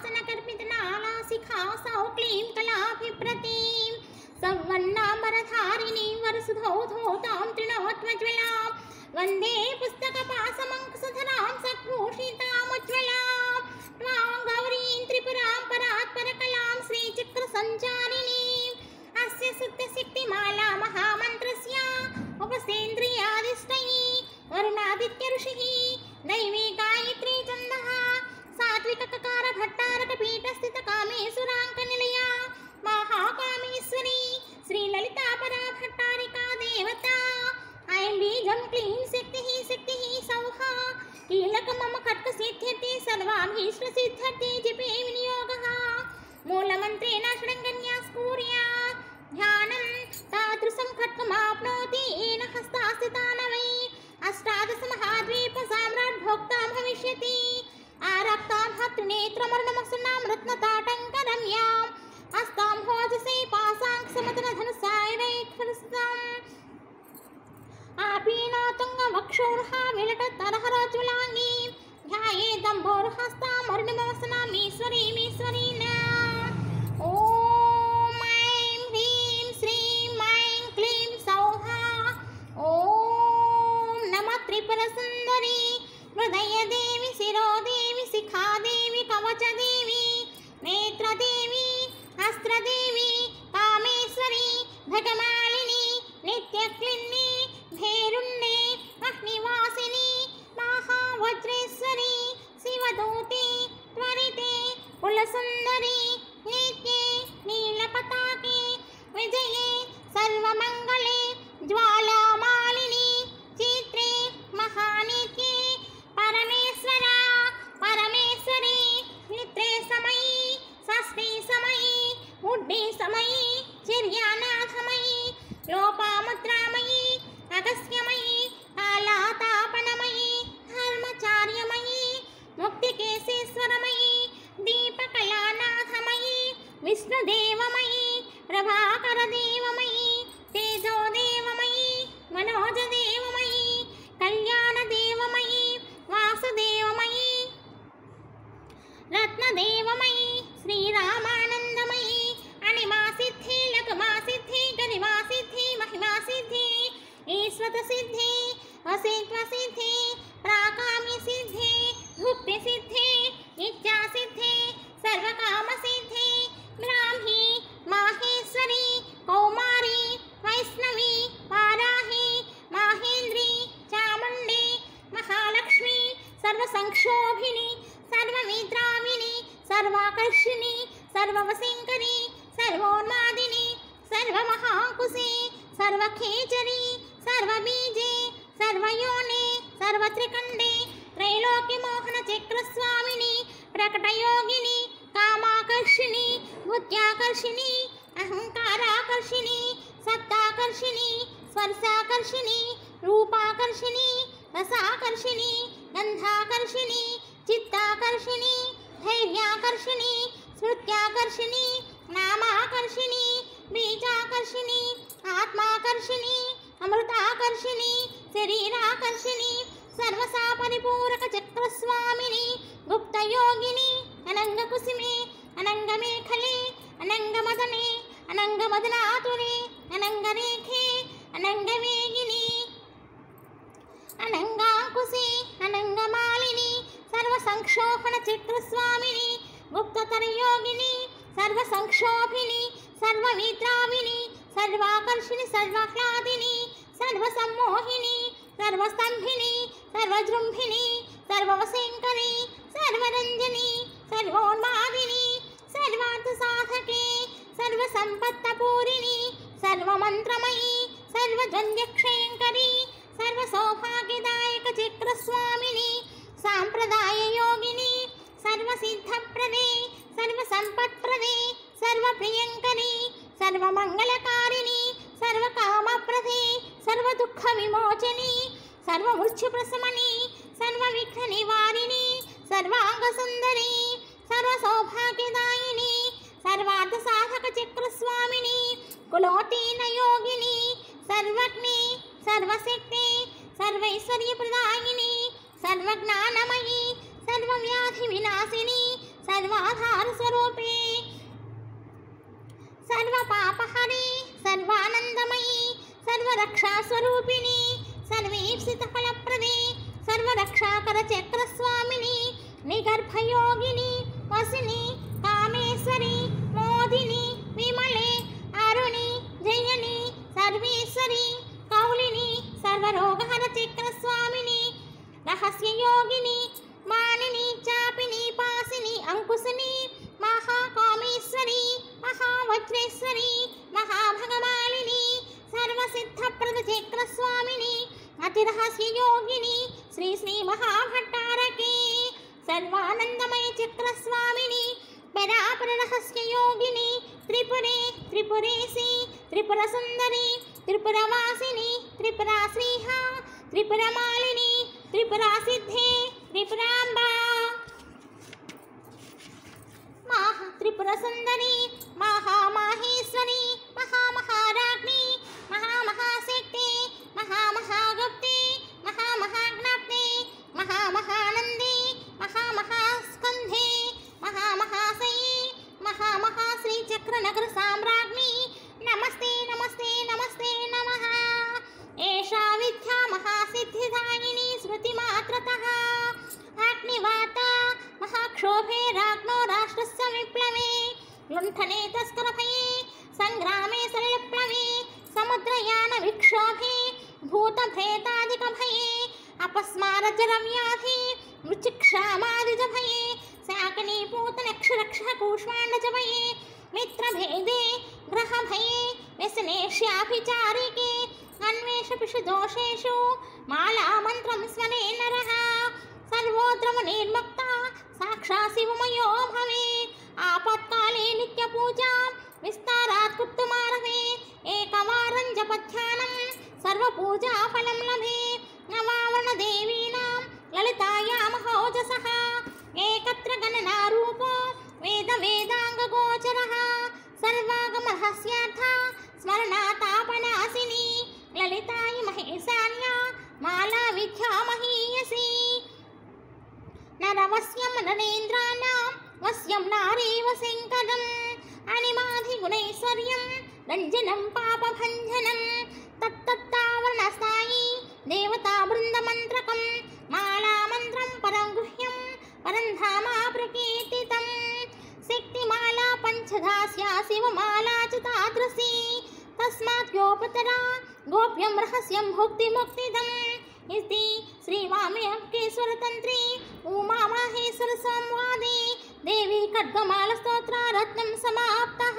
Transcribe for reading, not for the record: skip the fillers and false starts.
सिंहासन कर्पित नाला शिखा सौ क्लीं कलाभिप्रतीं सवर्णाम्बरधारिणीं वरसुधौधौतां तृणोत्मज्वलां वन्दे पुस्तकपाशमङ्कुशधरां सद्भूषितामुज्ज्वलां त्वां गौरीं त्रिपुरां परात्परकलां श्रीचक्रसञ्चारिणीम् अस्य शुद्धशक्तिमाला महामन्त्रस्य उपसेन्द्रियादिष्टैः वरुणादित्य ऋषिः दैवी गायत्री छन्दः सात्विककार भट्टारकपीठस्थित कामेश्वराङ्कनिलया महाकामेश्वरी श्रीललिता परा भट्टारिका देवता ऐं बीजं क्लीं शक्तिः सौः कीलक मम खड्गसिद्ध्यर्थे सर्वाभीष्टसिद्ध्यर्थे जपे विनियोगः मूलमन्त्रेण षड्कन्यास्फूर्या ध्यानं तादृशं खड्गमाप्नोति येन हस्तास्थितान वै अष्टादश महाद्वीप साम्राट् भोक्ता भविष्यति आरक्तां हत्नेत्रमर्णमसनां रत्नताटङ्करम्याम् अस्तां भोजसे पाशाङ्कसमदनधनुसायरैक्षरस्ताम् आपीनोतुङ्गवक्षोर्हा विलटतरहरोज्ज्वलाङ्गी ध्यायेदम्बोर्हस्तामर्णमवसनामीश्वरीं ॐ ऐं ह्रीं श्रीं ऐं क्लीं सौः ॐ नमः त्रिपुरसुन्दरी हृदयदेवी शिरोदेवी शिखादेवी कवचदेवी नेत्रदेवी अस्त्रदेवी कामेश्वरी भगमालिनी नित्यक्लिन्नी भेरुण्डे अग्निवासिनी महावज्रेश्वरी शिवदूते त्वरिते कुलसुन्दरी नित्ये नीलपताके विजये सर्वमङ्गले ज्वालामालिनी चित्रे महानित्ये परमेश्वरा परमेश्वरी नित्रे समयी षष्ठी समयी मुड्डे समयी चिर्यानाथमयी लोपामुद्रामयी अगस्त्यमयी कालातापनमयी धर्मचार्यमयी मुक्तिकेशेश्वरमयी दीपकलानाथमयी विष्णुदेवमयी प्रभाकरदेवमयी तेजोदेवमयी मनोजदेवमयी कल्याणदेवमयी वासुदेवमयी रत्नदेवमयी श्रीरामानन्दमयी अणिमासिद्धि लघुमासिद्धि गरिमासिद्धि महिमासिद्धि ईश्वरसिद्धि असिद्ध्वसिद्धि प्राकाम्यसिद्धि भुक्तिसिद्धि इच्छासिद्धि सर्वकामसिद्धि ब्राह्मी माहेश्वरी कौमारी वैष्णवी वाराही माहेन्द्री चामुण्डी महालक्ष्मी सर्वसंक्षोभिनी सर्वमित्रामिनी सर्वाकर्षिणी सर्ववशङ्करी सर्वोन्मादिनी सर्वमहाकुशी सर्वखेचरी सर्वबीजे सर्वयोने सर्वत्रिकण्डे त्रैलोक्यमोहनचक्रस्वामिनी प्रकटयोगिनी कामाकर्षिणी बुद्ध्याकर्षिणी अहङ्काराकर्षिणी सत्ताकर्षिणी स्पर्शाकर्षिणी रूपाकर्षिणी रसाकर्षिणी गन्धाकर्षिणी चित्ताकर्षिणी धैर्याकर्षिणी स्मृत्याकर्षिणी नामाकर्षिणी बीजाकर्षिणी आत्माकर्षिणी अमृताकर्षिणी शरीराकर्षिणी सर्वसा परिपूरक चक्रस्वामिनी गुप्तयोगिनी अनङ्गकुसुमे अनङ्गमेखले अनङ्गमदने अनङ्गमदनातुरे अनङ्गरेखे अनङ्गवेगिनी अनङ्गाङ्कुशे अनङ्गमालिनी सर्वसंक्षोभन चक्रस्वामिनी गुप्ततरयोगिनी सर्वसंक्षोभिनी सर्वमित्राविनी सर्वाकर्षिणी सर्वाह्लादिनी सर्वसम्मोहिनी सर्वस्तंभिनी सर्वजृंभिनी सर्ववशङ्करी सर्वरञ्जनी सर्वोन्मादिनी सर्वार्थसाधके सर्वसम्पत्तपूरिणी सर्वमन्त्रमयी सर्वद्वन्द्वक्षयङ्करी सर्वसौभाग्यदायक चक्रस्वामिनी साम्प्रदाययोगिनी सर्वसिद्धप्रदे सर्वसम्पत्प्रदे सर्वप्रियङ्करी सर्वमङ्गलकारिणी सर्वकामप्रदे सर्वदुःखविमोचनी सर्वमृत्युप्रशमनी सर्वविघ्ननिवारिणी सर्वाङ्गसुन्दरी सर्वसौभाग्यदायिनी सर्वार्थसाधक चक्रस्वामिनी कुलोतीनयोगिनी सर्वज्ञे सर्वशक्ति सर्वैश्वर्यप्रदायिनी सर्वज्ञानमयी सर्वव्याधिविनाशिनी सर्वाधार स्वरूपे सर्व पापहरे सर्वानंदमयी सर्वरक्षा स्वरूपिणी सर्वीप्सित फलप्रदे सर्वरक्षाकर चक्र स्वामिनी निगर्भयोगिनी वसिनी कामेश्वरी मोदिनी विमले अरुणी जयनी सर्वेश्वरी कौलिनी सर्वरोगहर चक्र स्वामिनी रहस्य योगिनी मानिनी चापिनी पासिनी अंकुशिनी महाकामेश्वरी महावज्रेश्वरी महाभगमालिनी सर्वसिद्धप्रद चक्र स्वामिनी अतिरहस्य योगिनी श्री श्री महाभट्टारके सर्वानंदमय चक्र स्वामिनी परापर रहस्य योगिनी त्रिपुरे त्रिपुरेशी त्रिपुर सुंदरी त्रिपुरवासिनी त्रिपुरा श्रीहा त्रिपुरमालिनी त्रिपुरा सिद्धे त्रिपुरांबा महा त्रिपुर सुंदरी महामाहेश्वरी महामहाराज्ञी महामहाशक्ति महामहागुप्ते महामहाज्ञप्ते महामहानंदे महामहास्कंधे महामहाशये महामहाश्री चक्र नगर साम्राज्ञी नमस्ते नमस्ते नमस्ते नमः एषा विद्या महासिद्धिदायिनी स्मृतिमात्रतः अग्निवाता महाक्षोभे राज्ञो राष्ट्रस्य विप्लवे लुण्ठने तस्करभये संग्रामे सलिलप्लवे समुद्रयान विक्षोभे भूतभेदादिकभये अपस्मारजरव्याधि मृच्छिक्षामादिजभये शाकनीपूतनक्षरक्षकूष्माण्डजभये मित्रभेदे ग्रहभये व्यसनेष्याभिचारिके अन्वेषपिषुदोषेषु मालामन्त्रं स्मरे नरः सर्वोद्रवनिर्मुक्ता साक्षात् शिवमयो भवेत् आपत्काले नित्यपूजां विस्तारात् कर्तुमारभे एकवारं जपध्यानं सर्वपूजाफलं लभेत् नवावरणदेवीनां ललितायां महोजसः एकत्र गणनारूपो वेदाङ्गगोचरः सर्वागमरहस्यार्थ स्मरणातापनासिनी ललिताय महेशान्या माला विद्या महीयसी नरवस्यं नरेन्द्राणां वस्यं नारीवशङ्करम् अनिमाधिगुणैश्वर्यं रञ्जनं पापभञ्जनं तत्तत्तावरणस्थायी देवतावृन्दमन्त्रकं मालामन्त्रं परं गुह्यं परं धामा प्रकीर्तितं शक्तिमाला पञ्चधास्या शिवमाला च तादृशी तस्मात् गोपतरा गोप्यं रहस्यं भुक्तिमुक्तिदम् इति श्रीवामेश्वरतन्त्रे उमामाहेश्वर संवादे देवी खड्गमालस्तोत्ररत्नं समाप्तः।